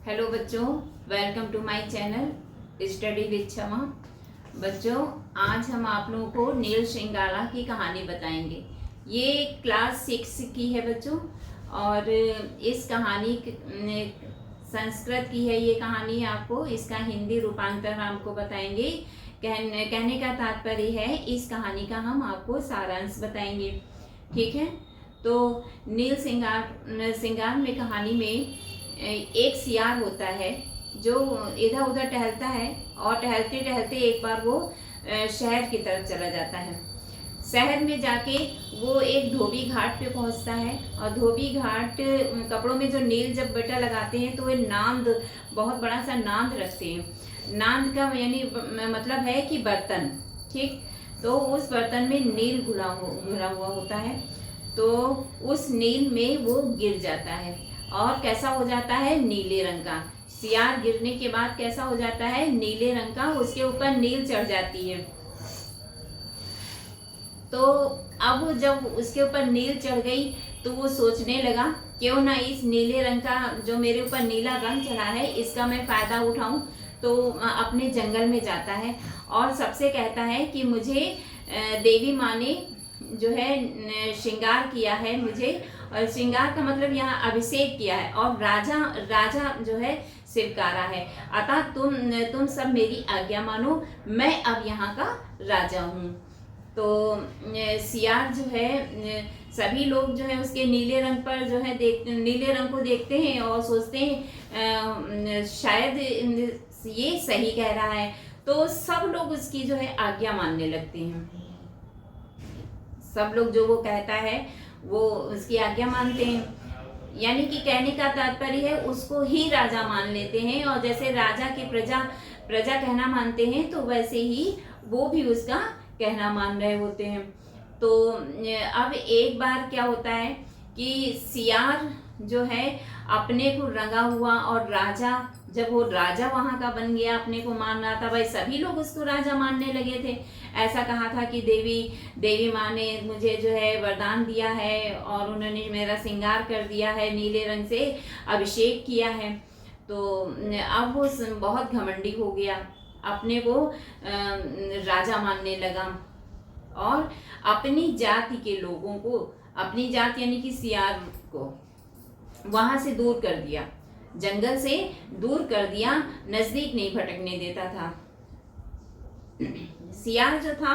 Hello बच्चों, welcome to my channel study with Kshama. बच्चों, आज हम आप लोगों को नील श्रृंगारा की कहानी बताएंगे। ये क्लास 6 की है बच्चों, और इस कहानी संस्कृत की है। ये कहानी आपको इसका हिंदी रूपांतर आपको बताएंगे। कहने का तात्पर्य है इस कहानी का हम आपको सारांश बताएंगे। ठीक है, तो नील श्रृंगार में कहानी में एक सियार होता है जो इधर उधर टहलता है, और टहलते टहलते एक बार वो शहर की तरफ चला जाता है। शहर में जाके वो एक धोबी घाट पे पहुंचता है, और धोबी घाट कपड़ों में जो नील जब बेटा लगाते हैं तो वे नांद, बहुत बड़ा सा नांद रखते हैं। नांद का यानी मतलब है कि बर्तन। ठीक, तो उस बर्तन में नील घुला हुआ होता है। तो उस नील में वो गिर जाता है, और कैसा हो जाता है? नीले रंग का। सियार गिरने के बाद कैसा हो जाता है? नीले रंग का। उसके ऊपर नील चढ़ जाती है। तो अब जब उसके ऊपर नील चढ़ गई तो वो सोचने लगा, क्यों ना इस नीले रंग का जो मेरे ऊपर नीला रंग चढ़ा है इसका मैं फायदा उठाऊं। तो अपने जंगल में जाता है और सबसे कहता है कि मुझे देवी माँ ने जो है श्रृंगार किया है मुझे, और श्रृंगार का मतलब यहाँ अभिषेक किया है, और राजा जो है स्वीकारा है। अतः तुम सब मेरी आज्ञा मानो, मैं अब यहाँ का राजा हूँ। तो सियार जो है, सभी लोग जो है उसके नीले रंग पर जो है नीले रंग को देखते हैं और सोचते हैं शायद ये सही कह रहा है। तो सब लोग उसकी जो है आज्ञा मानने लगते हैं। सब लोग जो वो कहता है वो उसकी आज्ञा मानते हैं। यानी कि कहने का तात्पर्य है उसको ही राजा मान लेते हैं, और जैसे राजा की प्रजा कहना मानते हैं तो वैसे ही वो भी उसका कहना मान रहे होते हैं। तो अब एक बार क्या होता है कि सियार जो है अपने को रंगा हुआ, और राजा जब वो राजा वहां का बन गया, अपने को मान रहा था, भाई सभी लोग उसको राजा मानने लगे थे। ऐसा कहा था कि देवी माँ ने मुझे जो है वरदान दिया है, और उन्होंने मेरा श्रृंगार कर दिया है, नीले रंग से अभिषेक किया है। तो अब वो बहुत घमंडी हो गया, अपने को राजा मानने लगा, और अपनी जाति के लोगों को, अपनी जाति यानी कि सियार को वहां से दूर कर दिया, जंगल से दूर कर दिया, नजदीक नहीं भटकने देता था। सियार जो था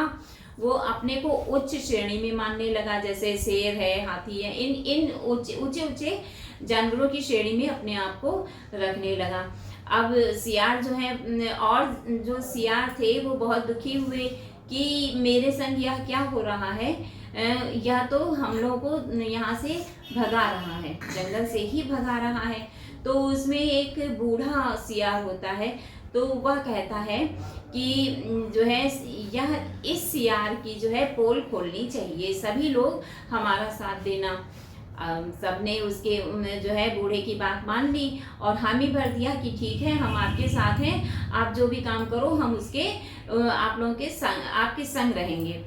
वो अपने को उच्च श्रेणी में मानने लगा, जैसे शेर है, हाथी है, इन ऊंचे जानवरों की श्रेणी में अपने आप को रखने लगा। अब सियार जो है, और जो सियार थे वो बहुत दुखी हुए कि मेरे संग यह क्या हो रहा है, यह तो हम लोगों को यहाँ से भगा रहा है, जंगल से ही भगा रहा है। तो उसमें एक बूढ़ा सियार होता है, तो वह कहता है कि जो है यह इस सियार की जो है पोल खोलनी चाहिए, सभी लोग हमारा साथ देना। सबने उसके जो है बूढ़े की बात मान ली और हामी भर दिया कि ठीक है, हम आपके साथ हैं, आप जो भी काम करो हम उसके आप लोगों के संग, आपके संग रहेंगे।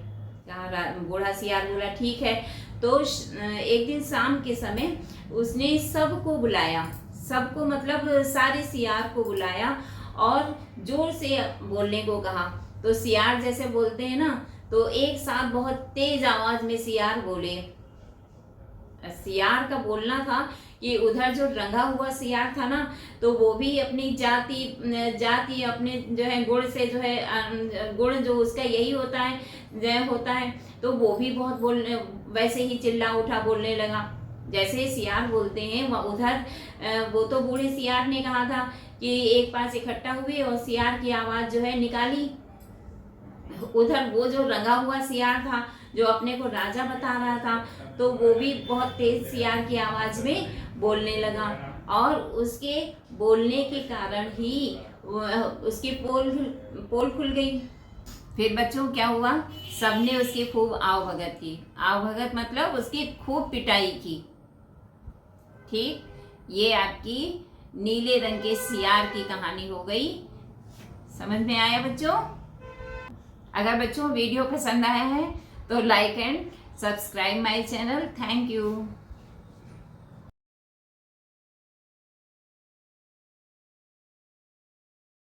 बूढ़ा सियार बोला ठीक है। तो एक दिन शाम के समय उसने सबको बुलाया, सबको मतलब सारे सियार को बुलाया, और जोर से बोलने को कहा। तो सियार जैसे बोलते हैं ना, तो एक साथ बहुत तेज आवाज में सियार बोले। सियार का बोलना था कि उधर जो रंगा हुआ सियार था ना, तो वो भी अपनी जाति अपने जो है गुण से जो है गुण जो उसका यही होता है, तो वो भी बहुत बोलने वैसे ही चिल्ला उठा, बोलने लगा जैसे सियार बोलते हैं। उधर वो तो बूढ़े सियार ने कहा था कि एक पास इकट्ठा हुए और सियार की आवाज जो है निकाली। उधर वो जो रंगा हुआ सियार था जो अपने को राजा बता रहा था, तो वो भी बहुत तेज सियार की आवाज में बोलने लगा, और उसके बोलने के कारण ही उसकी पोल खुल गई। फिर बच्चों क्या हुआ, सबने उसकी खूब आवभगत की। आवभगत मतलब उसकी खूब पिटाई की। ठीक, ये आपकी नीले रंग के सियार की कहानी हो गई। समझ में आया बच्चों? अगर बच्चों वीडियो पसंद आया है तो like and subscribe my channel. Thank you.